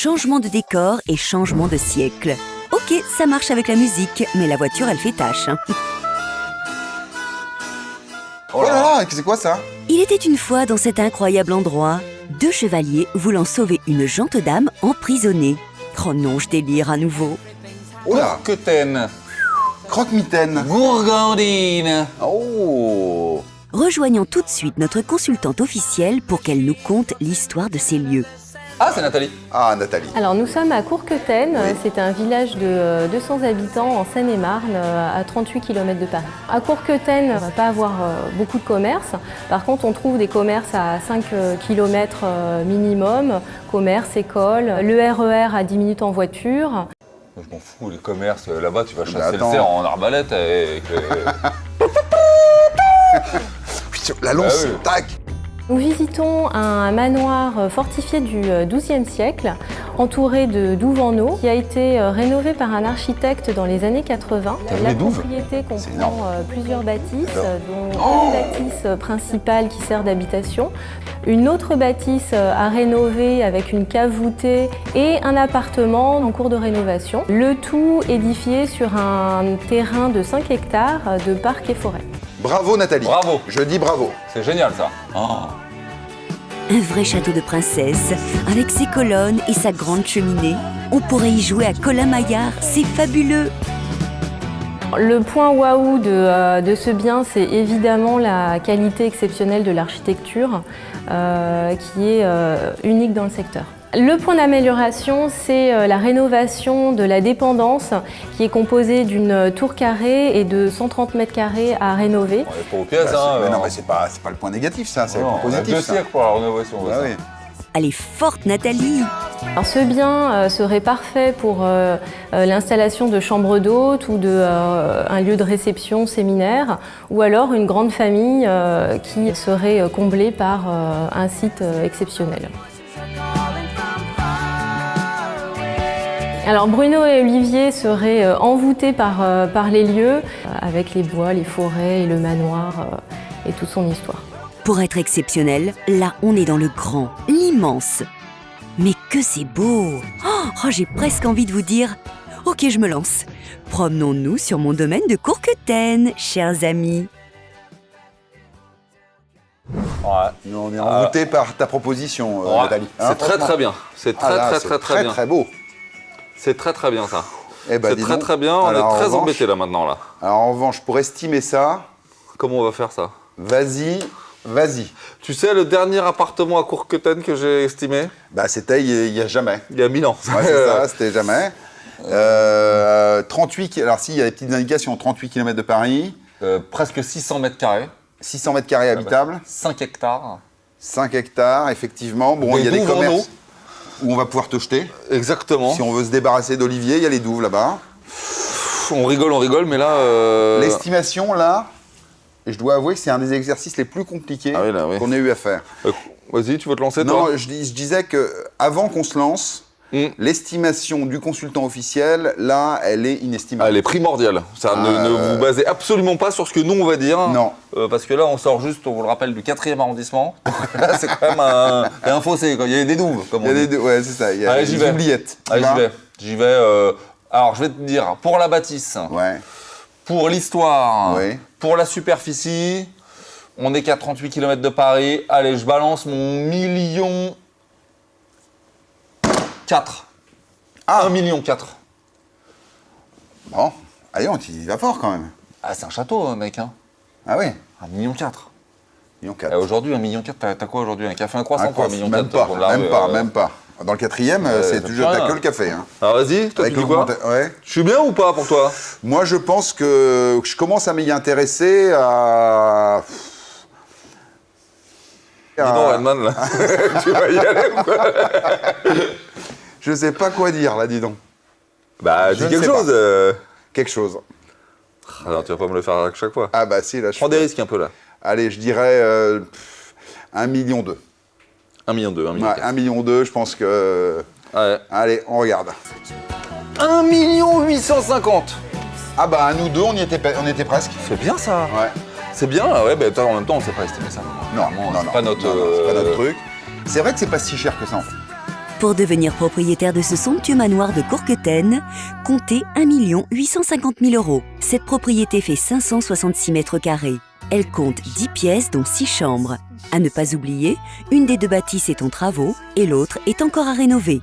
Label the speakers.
Speaker 1: changement de décor et changement de siècle. Ok, ça marche avec la musique, mais la voiture, elle fait tâche.
Speaker 2: Oh là là, c'est quoi ça?
Speaker 1: Il était une fois dans cet incroyable endroit, deux chevaliers voulant sauver une gente dame emprisonnée. Oh non, je délire à nouveau.
Speaker 2: Oh là,
Speaker 3: Courquetaine.
Speaker 2: croque-mitaine.
Speaker 3: Gourgandine.
Speaker 2: Oh.
Speaker 1: Rejoignons tout de suite notre consultante officielle pour qu'elle nous conte l'histoire de ces lieux.
Speaker 3: Ah, c'est Nathalie.
Speaker 2: Ah, Nathalie.
Speaker 4: Alors nous sommes à Courquetaine,
Speaker 2: Oui.
Speaker 4: c'est un village de 200 habitants en Seine-et-Marne, à 38 km de Paris. À Courquetaine, on ne va pas avoir beaucoup de commerces. Par contre, on trouve des commerces à 5 km minimum, commerce, école, le RER à 10 minutes en voiture.
Speaker 3: Je m'en fous, les commerces, là-bas, tu vas chasser le
Speaker 2: attends.
Speaker 3: cerf en arbalète avec...
Speaker 2: La lance,
Speaker 3: Ah oui.
Speaker 2: tac.
Speaker 4: Nous visitons un manoir fortifié du XIIe siècle, entouré de douves en eau, qui a été rénové par un architecte dans les années 80.
Speaker 3: T'as vu
Speaker 4: La
Speaker 3: les douves?
Speaker 4: propriété
Speaker 2: C'est énorme.
Speaker 4: comprend plusieurs bâtisses, dont
Speaker 2: Oh
Speaker 4: une bâtisse principale qui sert d'habitation, une autre bâtisse à rénover avec une cave voûtée et un appartement en cours de rénovation. Le tout édifié sur un terrain de 5 hectares de parc et forêt.
Speaker 2: Bravo Nathalie.
Speaker 3: Bravo.
Speaker 2: Je dis bravo.
Speaker 3: C'est génial, ça.
Speaker 1: Un vrai château de princesse, avec ses colonnes et sa grande cheminée. On pourrait y jouer à Colin-Maillard, c'est fabuleux.
Speaker 4: Le point waouh de ce bien, c'est évidemment la qualité exceptionnelle de l'architecture qui est unique dans le secteur. Le point d'amélioration, c'est la rénovation de la dépendance qui est composée d'une tour carrée et de 130 mètres carrés à rénover.
Speaker 3: On est pas aux pièces, hein.
Speaker 2: Mais non, mais c'est pas le point négatif, ça, c'est le
Speaker 3: Non,
Speaker 2: point
Speaker 3: on a
Speaker 2: positif.
Speaker 3: 2
Speaker 2: ça.
Speaker 3: siècles pour la rénovation.
Speaker 2: Ah
Speaker 3: ça.
Speaker 2: oui.
Speaker 1: Elle est forte, Nathalie.
Speaker 4: Alors ce bien serait parfait pour l'installation de chambres d'hôtes ou un lieu de réception séminaire, ou alors une grande famille qui serait comblée par un site exceptionnel. Alors Bruno et Olivier seraient envoûtés par les lieux, avec les bois, les forêts et le manoir et toute son histoire.
Speaker 1: Pour être exceptionnel, là, on est dans le grand, l'immense. Mais que c'est beau! Oh, j'ai presque envie de vous dire, ok, je me lance. Promenons-nous sur mon domaine de Courquetaine, chers amis.
Speaker 3: Ouais.
Speaker 2: Nous, on est envoûtés par ta proposition,
Speaker 3: Ouais.
Speaker 2: Nathalie. Hein,
Speaker 3: C'est très
Speaker 2: franchement.
Speaker 3: très bien. C'est
Speaker 2: Ah là, c'est
Speaker 3: très bien.
Speaker 2: très beau.
Speaker 3: C'est très bien, ça.
Speaker 2: Eh ben,
Speaker 3: C'est
Speaker 2: dis
Speaker 3: très
Speaker 2: donc.
Speaker 3: très bien. On
Speaker 2: Alors,
Speaker 3: est
Speaker 2: en
Speaker 3: très
Speaker 2: revanche-
Speaker 3: embêtés là maintenant, là.
Speaker 2: Alors en revanche, pour estimer ça,
Speaker 3: Comment on va faire ça?
Speaker 2: vas-y.
Speaker 3: Tu sais, le dernier appartement à Courquetaine que j'ai estimé,
Speaker 2: Bah c'était il y a jamais.
Speaker 3: il y a 1000 ans.
Speaker 2: Ouais, c'est ça, c'était jamais. 38, alors si, il y a des petites indications, 38 km de Paris,
Speaker 3: Presque 600 mètres carrés,
Speaker 2: 600 mètres carrés habitables,
Speaker 3: 5 hectares.
Speaker 2: 5 hectares, effectivement. Bon, il y a des
Speaker 3: douves en
Speaker 2: commerces
Speaker 3: eau.
Speaker 2: où on va pouvoir te jeter.
Speaker 3: Exactement.
Speaker 2: Si on veut se débarrasser d'Olivier, il y a les douves là-bas.
Speaker 3: On rigole, mais là...
Speaker 2: L'estimation, là, je dois avouer que c'est un des exercices les plus compliqués
Speaker 3: Ah oui, là, oui.
Speaker 2: qu'on ait eu à faire.
Speaker 3: Vas-y, tu veux te lancer,
Speaker 2: Non,
Speaker 3: toi?
Speaker 2: je disais qu'avant qu'on se lance, l'estimation du consultant officiel, là, elle est inestimable.
Speaker 3: Elle est primordiale. Ça, ne vous basez absolument pas sur ce que nous, on va dire.
Speaker 2: Non.
Speaker 3: Parce que là, on sort juste, on vous le rappelle, du 4e arrondissement. Là, c'est quand même il y a un fossé, quoi. Il y a des douves, comme on
Speaker 2: Il y a
Speaker 3: dit.
Speaker 2: ouais, c'est ça, il y a
Speaker 3: Allez, j'y
Speaker 2: des
Speaker 3: vais.
Speaker 2: oubliettes.
Speaker 3: Allez,
Speaker 2: Tu vas
Speaker 3: j'y vais. Alors, je vais te dire, pour la bâtisse,
Speaker 2: Ouais,
Speaker 3: pour l'histoire,
Speaker 2: Oui.
Speaker 3: pour la superficie, on est qu'à 38 km de Paris. Allez, je balance mon 1,4 million.
Speaker 2: Ah.
Speaker 3: 1,4 million.
Speaker 2: bon. Allez, on y va fort quand même.
Speaker 3: Ah, c'est un château, mec. Hein.
Speaker 2: Ah oui,
Speaker 3: 1,4 million.
Speaker 2: 1,4 million.
Speaker 3: Et aujourd'hui, 1,4 million, t'as quoi aujourd'hui? Un café, un croissant,
Speaker 2: Ah,
Speaker 3: quoi, 1,4 million.
Speaker 2: même pas. Dans le 4e, c'est
Speaker 3: t'as
Speaker 2: toujours
Speaker 3: plus
Speaker 2: t'as
Speaker 3: rien.
Speaker 2: que le café. Hein.
Speaker 3: Alors vas-y, toi tu dis quoi?
Speaker 2: Ouais.
Speaker 3: Je suis bien ou pas pour toi?
Speaker 2: Moi, je pense que je commence à m'y intéresser à...
Speaker 3: Dis donc, Redman, là. Tu vas y aller ou quoi?
Speaker 2: Je sais pas quoi dire, là, dis donc.
Speaker 3: Bah,
Speaker 2: Je
Speaker 3: dis
Speaker 2: ne
Speaker 3: quelque
Speaker 2: sais
Speaker 3: chose.
Speaker 2: Quelque chose.
Speaker 3: Alors, tu vas pas me le faire à chaque fois.
Speaker 2: Ah bah si, là, je
Speaker 3: Prends des risques un peu, là.
Speaker 2: Allez, je dirais 1,2 million.
Speaker 3: 1,2 million, 1,4 million.
Speaker 2: Ouais, 1,2 million, je pense que...
Speaker 3: Ouais.
Speaker 2: Allez, on regarde.
Speaker 3: 1,850 million.
Speaker 2: Ah bah, nous deux, on était presque.
Speaker 3: C'est bien ça.
Speaker 2: Ouais.
Speaker 3: C'est bien, ouais, bah en même temps, on sait pas estimer ça.
Speaker 2: Non,
Speaker 3: Vraiment,
Speaker 2: non,
Speaker 3: c'est
Speaker 2: non.
Speaker 3: pas notre.
Speaker 2: Non, non, c'est pas notre truc. C'est vrai que c'est pas si cher que ça, en fait.
Speaker 1: Pour devenir propriétaire de ce somptueux manoir de Courquetaine, comptez 1 850 000 €. Cette propriété fait 566 mètres carrés. Elle compte 10 pièces dont 6 chambres. À ne pas oublier, une des 2 bâtisses est en travaux et l'autre est encore à rénover.